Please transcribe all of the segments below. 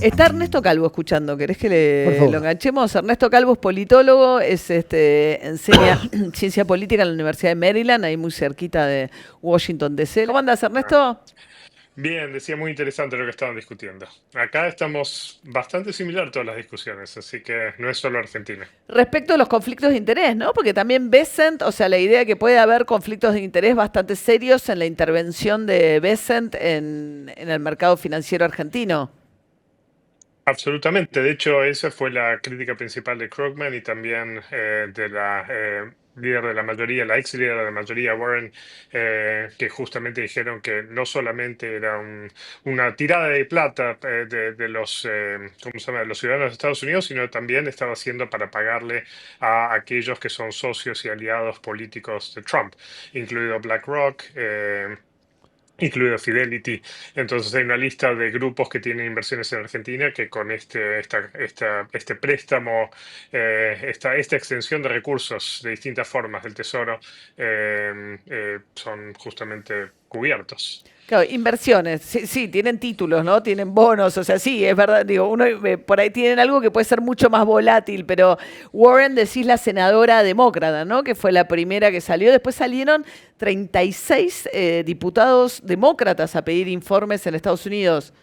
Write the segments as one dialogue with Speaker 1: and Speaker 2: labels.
Speaker 1: Está Ernesto Calvo escuchando, ¿querés que
Speaker 2: Por
Speaker 1: lo
Speaker 2: favor.
Speaker 1: enganchemos? Ernesto Calvo es politólogo, enseña ciencia política en la Universidad de Maryland, ahí muy cerquita de Washington, D.C. ¿Cómo andas,
Speaker 3: Ah,
Speaker 1: Ernesto?
Speaker 3: bien, decía muy interesante lo que estaban discutiendo. Acá estamos bastante similar todas las discusiones, así que no es solo Argentina.
Speaker 1: Respecto a los conflictos de interés, ¿no? Porque también Bessent, o sea, la idea de que puede haber conflictos de interés bastante serios en la intervención de Bessent en el mercado financiero argentino.
Speaker 3: Absolutamente. De hecho, esa fue la crítica principal de Krugman y también de la líder de la mayoría, la ex líder de la mayoría, Warren, que justamente dijeron que no solamente era una tirada de plata de los, ¿cómo se llama?, de los ciudadanos de Estados Unidos, sino también estaba haciendo para pagarle a aquellos que son socios y aliados políticos de Trump, incluido BlackRock. Incluido Fidelity. Entonces hay una lista de grupos que tienen inversiones en Argentina que con este préstamo, esta extensión de recursos de distintas formas del Tesoro, son justamente cubiertos.
Speaker 1: Claro, inversiones, sí, sí, tienen títulos, ¿no? Tienen bonos, o sea, sí, es verdad, digo, uno por ahí tienen algo que puede ser mucho más volátil, pero Warren decís la senadora demócrata, ¿no? Que fue la primera que salió, después salieron 36 diputados demócratas a pedir informes en Estados Unidos.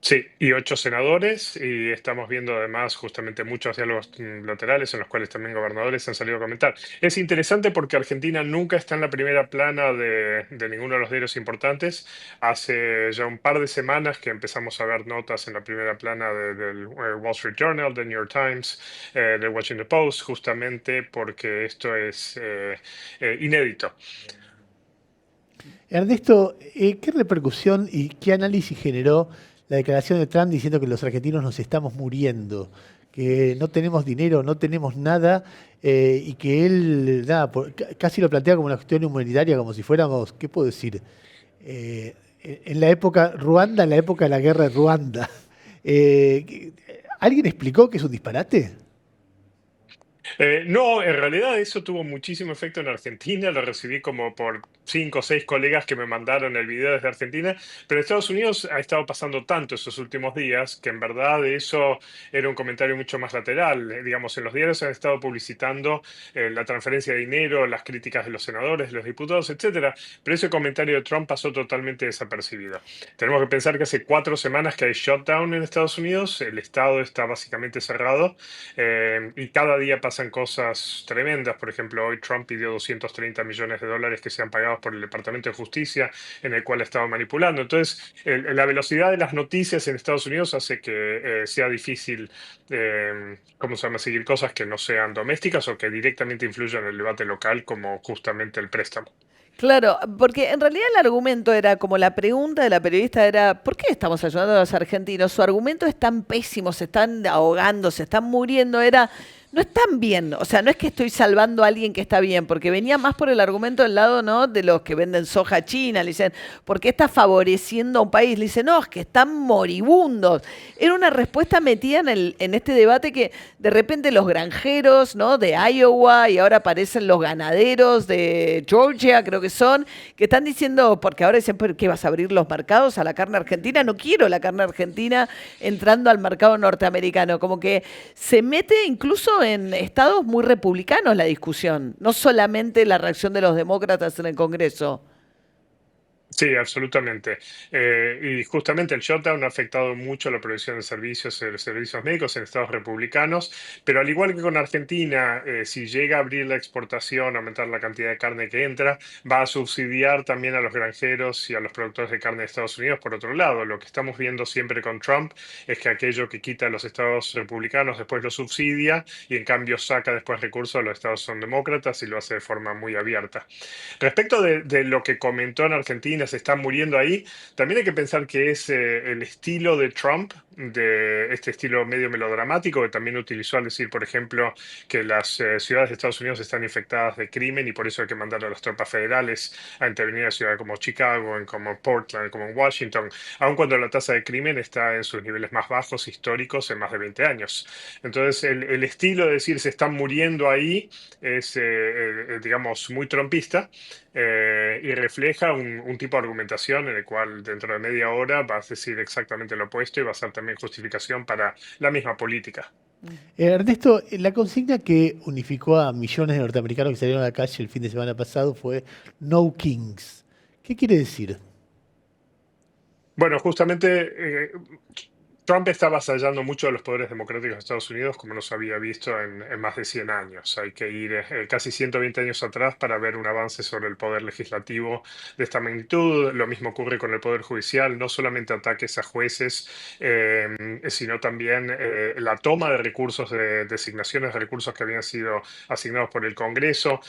Speaker 3: Sí, y 8 senadores, y estamos viendo además justamente muchos diálogos laterales en los cuales también gobernadores han salido a comentar. Es interesante porque Argentina nunca está en la primera plana de ninguno de los diarios importantes. Hace ya un par de semanas que empezamos a ver notas en la primera plana del Wall Street Journal, del New York Times, del Washington Post, justamente porque esto es inédito.
Speaker 2: Ernesto, ¿qué repercusión y qué análisis generó la declaración de Trump diciendo que los argentinos nos estamos muriendo, que no tenemos dinero, no tenemos nada, y que él, nada, casi lo plantea como una cuestión humanitaria, como si fuéramos, ¿qué puedo decir? En la época, Ruanda, en la época de la guerra de Ruanda. ¿Alguien explicó que es un disparate?
Speaker 3: No, en realidad eso tuvo muchísimo efecto en Argentina. Lo recibí como por 5 o 6 colegas que me mandaron el video desde Argentina. Pero en Estados Unidos ha estado pasando tanto esos últimos días que en verdad eso era un comentario mucho más lateral. Digamos, en los diarios han estado publicitando la transferencia de dinero, las críticas de los senadores, de los diputados, etcétera. Pero ese comentario de Trump pasó totalmente desapercibido. Tenemos que pensar que hace 4 semanas que hay shutdown en Estados Unidos. El estado está básicamente cerrado. Y cada día pasan cosas tremendas. Por ejemplo, hoy Trump pidió 230 millones de dólares que sean pagados por el Departamento de Justicia, en el cual estaba manipulando. Entonces, la velocidad de las noticias en Estados Unidos hace que sea difícil, ¿cómo se llama?, seguir cosas que no sean domésticas o que directamente influyan en el debate local, como justamente el préstamo.
Speaker 1: Claro, porque en realidad el argumento era como la pregunta de la periodista era, ¿por qué estamos ayudando a los argentinos? Su argumento es tan pésimo, se están ahogando, se están muriendo, era, no están bien, o sea, no es que estoy salvando a alguien que está bien, porque venía más por el argumento del lado, ¿no? De los que venden soja a China, le dicen, ¿por qué está favoreciendo a un país? Le dicen, no, es que están moribundos. Era una respuesta metida en este debate que de repente los granjeros, ¿no? De Iowa y ahora aparecen los ganaderos de Georgia, creo que son, que están diciendo, porque ahora dicen, ¿por qué vas a abrir los mercados a la carne argentina? No quiero la carne argentina entrando al mercado norteamericano. Como que se mete incluso en estados muy republicanos la discusión, no solamente la reacción de los demócratas en el Congreso.
Speaker 3: Sí, absolutamente. Y justamente el shutdown ha afectado mucho la provisión de servicios médicos en estados republicanos, pero al igual que con Argentina, si llega a abrir la exportación, aumentar la cantidad de carne que entra, va a subsidiar también a los granjeros y a los productores de carne de Estados Unidos. Por otro lado, lo que estamos viendo siempre con Trump es que aquello que quita a los estados republicanos después lo subsidia y en cambio saca después recursos a los estados son demócratas y lo hace de forma muy abierta. Respecto de lo que comentó en Argentina, se están muriendo ahí, también hay que pensar que es el estilo de Trump de este estilo medio melodramático que también utilizó al decir, por ejemplo, que las ciudades de Estados Unidos están infectadas de crimen y por eso hay que mandar a las tropas federales a intervenir en ciudades como Chicago, como Portland, como en Washington, aun cuando la tasa de crimen está en sus niveles más bajos históricos en más de 20 años. Entonces, el estilo de decir se están muriendo ahí es, digamos, muy trompista y refleja un tipo de argumentación en el cual dentro de media hora vas a decir exactamente lo opuesto y va a ser también justificación para la misma política.
Speaker 2: Ernesto, la consigna que unificó a millones de norteamericanos que salieron a la calle el fin de semana pasado fue No Kings. ¿Qué quiere decir?
Speaker 3: Bueno, justamente Trump está avasallando mucho de los poderes democráticos de Estados Unidos como no se había visto en más de 100 años. Hay que ir casi 120 años atrás para ver un avance sobre el poder legislativo de esta magnitud. Lo mismo ocurre con el poder judicial, no solamente ataques a jueces, sino también la toma de recursos, de designaciones de recursos que habían sido asignados por el Congreso.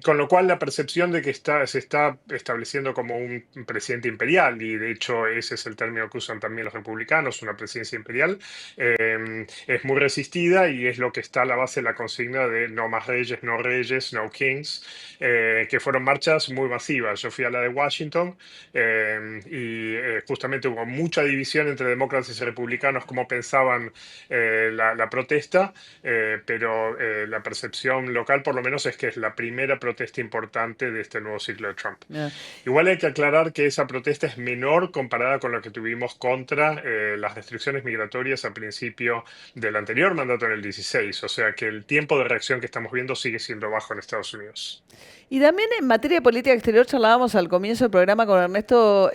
Speaker 3: Con lo cual la percepción de que se está estableciendo como un presidente imperial, y de hecho ese es el término que usan también los republicanos, una presidencia imperial, es muy resistida y es lo que está a la base de la consigna de no más reyes, no kings, que fueron marchas muy masivas. Yo fui a la de Washington y justamente hubo mucha división entre demócratas y republicanos cómo pensaban la protesta, pero la percepción local por lo menos es que es la primera protesta importante de este nuevo ciclo de Trump.
Speaker 1: Ah.
Speaker 3: Igual hay que aclarar que esa protesta es menor comparada con la que tuvimos contra las restricciones migratorias al principio del anterior mandato en el 16, o sea que el tiempo de reacción que estamos viendo sigue siendo bajo en Estados Unidos.
Speaker 1: Y también en materia de política exterior charlábamos al comienzo del programa con Ernesto,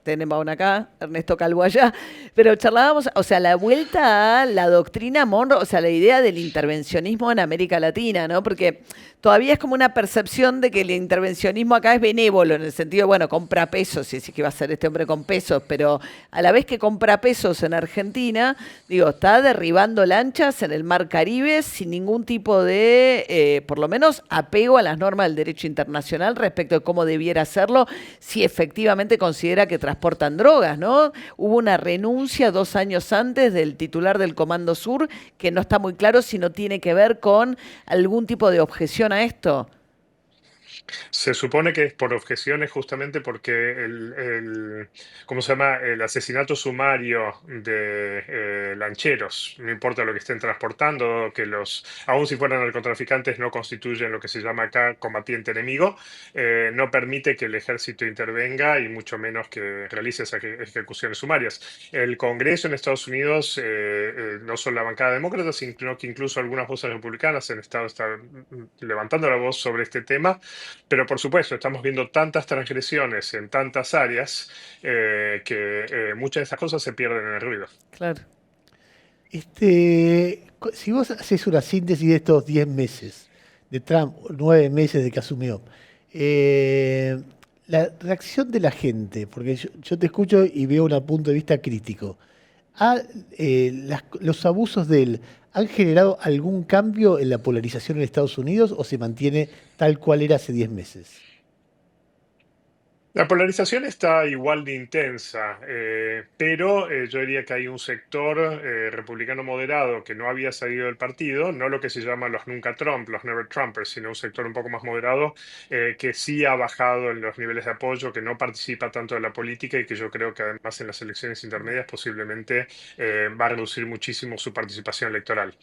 Speaker 1: tenemos uno acá, Ernesto Calvo allá, pero charlábamos, o sea, la vuelta a la doctrina Monroe, o sea, la idea del intervencionismo en América Latina, ¿no? Porque todavía es como una percepción de que el intervencionismo acá es benévolo, en el sentido, bueno, compra pesos, y sí que va a ser este hombre con pesos, pero a la vez que compra pesos en Argentina, digo, está derribando lanchas en el Mar Caribe sin ningún tipo de, por lo menos, apego a las normas del derecho internacional respecto de cómo debiera hacerlo si efectivamente considera que transportan drogas, ¿no? Hubo una renuncia 2 años antes del titular del Comando Sur que no está muy claro si no tiene que ver con algún tipo de objeción a esto.
Speaker 3: Se supone que es por objeciones justamente porque ¿cómo se llama? El asesinato sumario de lancheros, no importa lo que estén transportando, que aun si fueran narcotraficantes, no constituyen lo que se llama acá combatiente enemigo, no permite que el ejército intervenga y mucho menos que realice esas ejecuciones sumarias. El Congreso en Estados Unidos, no solo la bancada demócrata, sino que incluso algunas voces republicanas han estado levantando la voz sobre este tema. Pero por supuesto, estamos viendo tantas transgresiones en tantas áreas que muchas de esas cosas se pierden en el ruido.
Speaker 1: Claro.
Speaker 2: Si vos haces una síntesis de estos 10 meses de Trump, 9 meses de que asumió, la reacción de la gente, porque yo te escucho y veo un punto de vista crítico, ¿los abusos de él han generado algún cambio en la polarización en Estados Unidos o se mantiene tal cual era hace 10 meses?
Speaker 3: La polarización está igual de intensa, pero yo diría que hay un sector republicano moderado que no había salido del partido, no lo que se llama los nunca Trump, los never Trumpers, sino un sector un poco más moderado que sí ha bajado en los niveles de apoyo, que no participa tanto de la política y que yo creo que además en las elecciones intermedias posiblemente va a reducir muchísimo su participación electoral.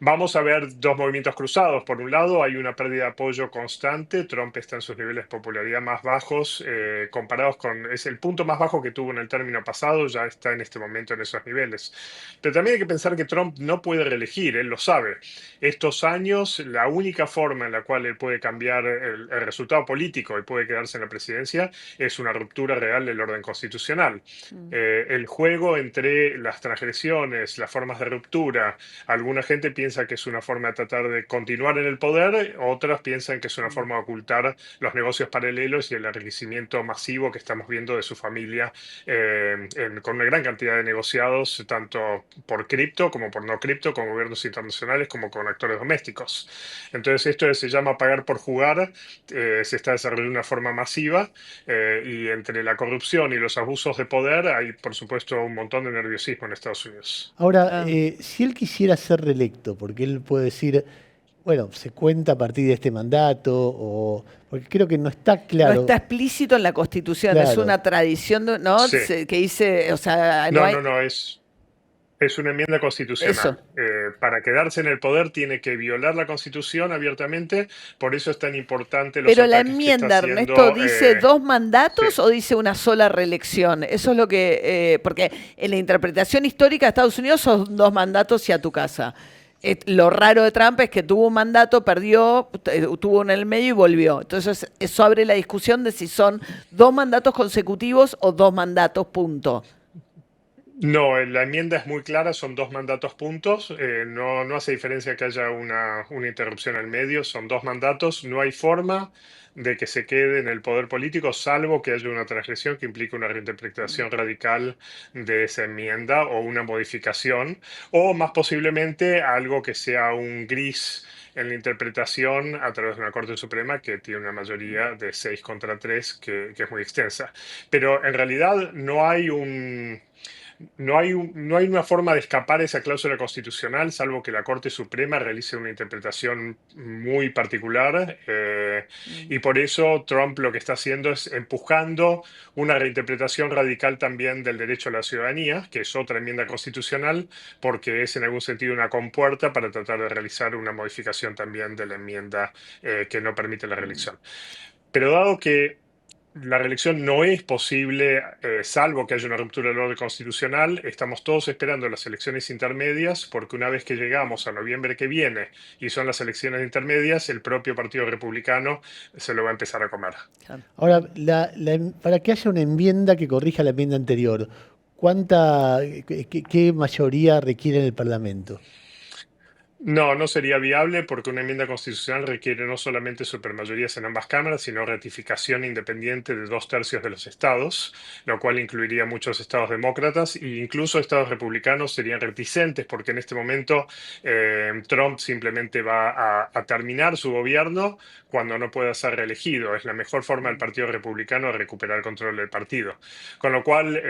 Speaker 3: Vamos a ver dos movimientos cruzados. Por un lado, hay una pérdida de apoyo constante. Trump está en sus niveles de popularidad más bajos comparados con... Es el punto más bajo que tuvo en el término pasado, ya está en este momento en esos niveles. Pero también hay que pensar que Trump no puede reelegir, él lo sabe. Estos años, la única forma en la cual él puede cambiar el resultado político y puede quedarse en la presidencia es una ruptura real del orden constitucional. El juego entre las transgresiones, las formas de ruptura, alguna gente piensa que es una forma de tratar de continuar en el poder, otras piensan que es una forma de ocultar los negocios paralelos rascacielos y el enriquecimiento masivo que estamos viendo de su familia con una gran cantidad de negociados, tanto por cripto como por no cripto, con gobiernos internacionales como con actores domésticos. Entonces esto se llama pagar por jugar, se está desarrollando de una forma masiva y entre la corrupción y los abusos de poder hay, por supuesto, un montón de nerviosismo en Estados Unidos.
Speaker 2: Ahora,
Speaker 1: Ah.
Speaker 2: si él quisiera ser reelecto, porque él puede decir, bueno, se cuenta a partir de este mandato, o porque creo que no está
Speaker 1: No
Speaker 2: claro,
Speaker 1: está explícito en la Constitución, es
Speaker 2: claro.
Speaker 1: una tradición, ¿no?
Speaker 3: Sí.
Speaker 1: Que dice, o sea, no
Speaker 3: No,
Speaker 1: hay
Speaker 3: no, no, es una enmienda
Speaker 1: eso.
Speaker 3: constitucional. Para quedarse en el poder tiene que violar la Constitución abiertamente, por eso es tan importante los
Speaker 1: Pero la
Speaker 3: ataques que está
Speaker 1: enmienda, Ernesto,
Speaker 3: haciendo.
Speaker 1: ¿dice dos
Speaker 3: Sí.
Speaker 1: mandatos o dice una sola reelección? Eso es lo que, porque en la interpretación histórica de Estados Unidos son dos mandatos y a tu casa. Lo raro de Trump es que tuvo un mandato, perdió, tuvo uno en el medio y volvió. Entonces, eso abre la discusión de si son dos mandatos consecutivos o dos mandatos, punto.
Speaker 3: No, la enmienda es muy clara, son dos mandatos puntos, no, no hace diferencia que haya una interrupción al medio, son dos mandatos, no hay forma de que se quede en el poder político, salvo que haya una transgresión que implique una reinterpretación radical de esa enmienda o una modificación, o más posiblemente algo que sea un gris en la interpretación a través de una Corte Suprema que tiene una mayoría de 6 contra 3 que es muy extensa. Pero en realidad no hay una forma de escapar a esa cláusula constitucional, salvo que la Corte Suprema realice una interpretación muy particular. Y por eso Trump lo que está haciendo es empujando una reinterpretación radical también del derecho a la ciudadanía, que es otra enmienda constitucional, porque es en algún sentido una compuerta para tratar de realizar una modificación también de la enmienda que no permite la reelección. Pero dado que la reelección no es posible, salvo que haya una ruptura del orden constitucional. Estamos todos esperando las elecciones intermedias, porque una vez que llegamos a noviembre que viene y son las elecciones intermedias, el propio Partido Republicano se lo va a empezar a comer.
Speaker 2: Ahora, para que haya una enmienda que corrija la enmienda anterior, ¿qué mayoría requiere en el Parlamento?
Speaker 3: No, no sería viable porque una enmienda constitucional requiere no solamente supermayorías en ambas cámaras, sino ratificación independiente de 2/3 de los estados, lo cual incluiría muchos estados demócratas e incluso estados republicanos serían reticentes porque en este momento Trump simplemente va a terminar su gobierno cuando no pueda ser reelegido. Es la mejor forma del Partido Republicano de recuperar el control del partido. Con lo cual,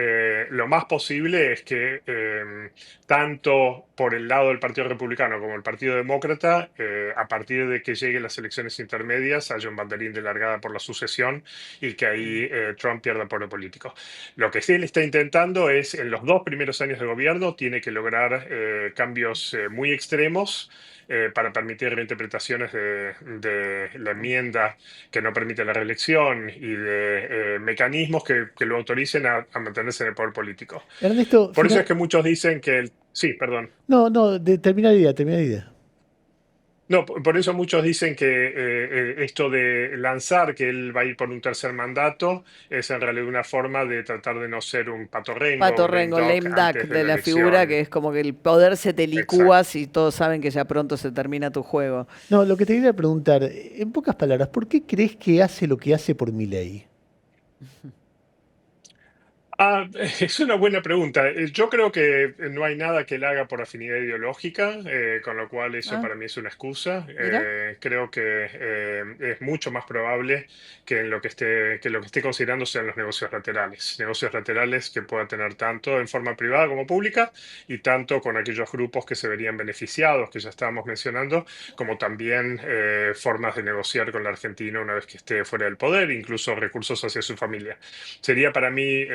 Speaker 3: lo más posible es que tanto por el lado del Partido Republicano como el Partido Demócrata, a partir de que lleguen las elecciones intermedias, haya un banderín de largada por la sucesión y que ahí Trump pierda poder político. Lo que sí él está intentando es, en los 2 primeros años de gobierno, tiene que lograr cambios muy extremos para permitir reinterpretaciones de la enmienda que no permite la reelección y de mecanismos que lo autoricen a mantenerse en el poder político.
Speaker 2: Ernesto,
Speaker 3: Por eso es que muchos dicen que sí, perdón.
Speaker 2: no, no, termina la idea, termina la idea.
Speaker 3: No, por eso muchos dicen que esto de lanzar que él va a ir por un tercer mandato es en realidad una forma de tratar de no ser un pato
Speaker 1: Pato
Speaker 3: rengo, un lame
Speaker 1: Rengo,
Speaker 3: duck
Speaker 1: lame duck
Speaker 3: antes de
Speaker 1: de
Speaker 3: la
Speaker 1: la figura que
Speaker 3: elección.
Speaker 1: es como que el poder se te licúa
Speaker 3: Exacto.
Speaker 1: si todos saben que ya pronto se termina tu juego.
Speaker 2: No, lo que te quería preguntar, en pocas palabras, ¿por qué crees que hace lo que hace por Milei?
Speaker 3: Es una buena pregunta. Yo creo que no hay nada que él haga por afinidad ideológica, con lo cual eso
Speaker 1: Ah,
Speaker 3: para mí es una excusa.
Speaker 1: mira.
Speaker 3: Creo que es mucho más probable que lo que esté considerando sean los negocios laterales que pueda tener tanto en forma privada como pública y tanto con aquellos grupos que se verían beneficiados, que ya estábamos mencionando, como también formas de negociar con la Argentina una vez que esté fuera del poder, incluso recursos hacia su familia. Sería para mí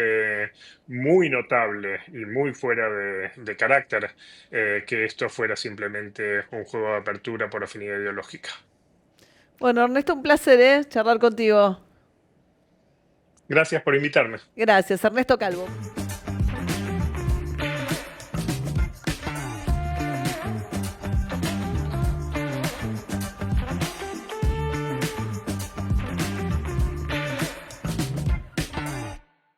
Speaker 3: muy notable y muy fuera de carácter que esto fuera simplemente un juego de apertura por afinidad ideológica.
Speaker 1: Bueno, Ernesto, un placer, ¿eh? Charlar contigo.
Speaker 3: Gracias por invitarme.
Speaker 1: Gracias, Ernesto Calvo.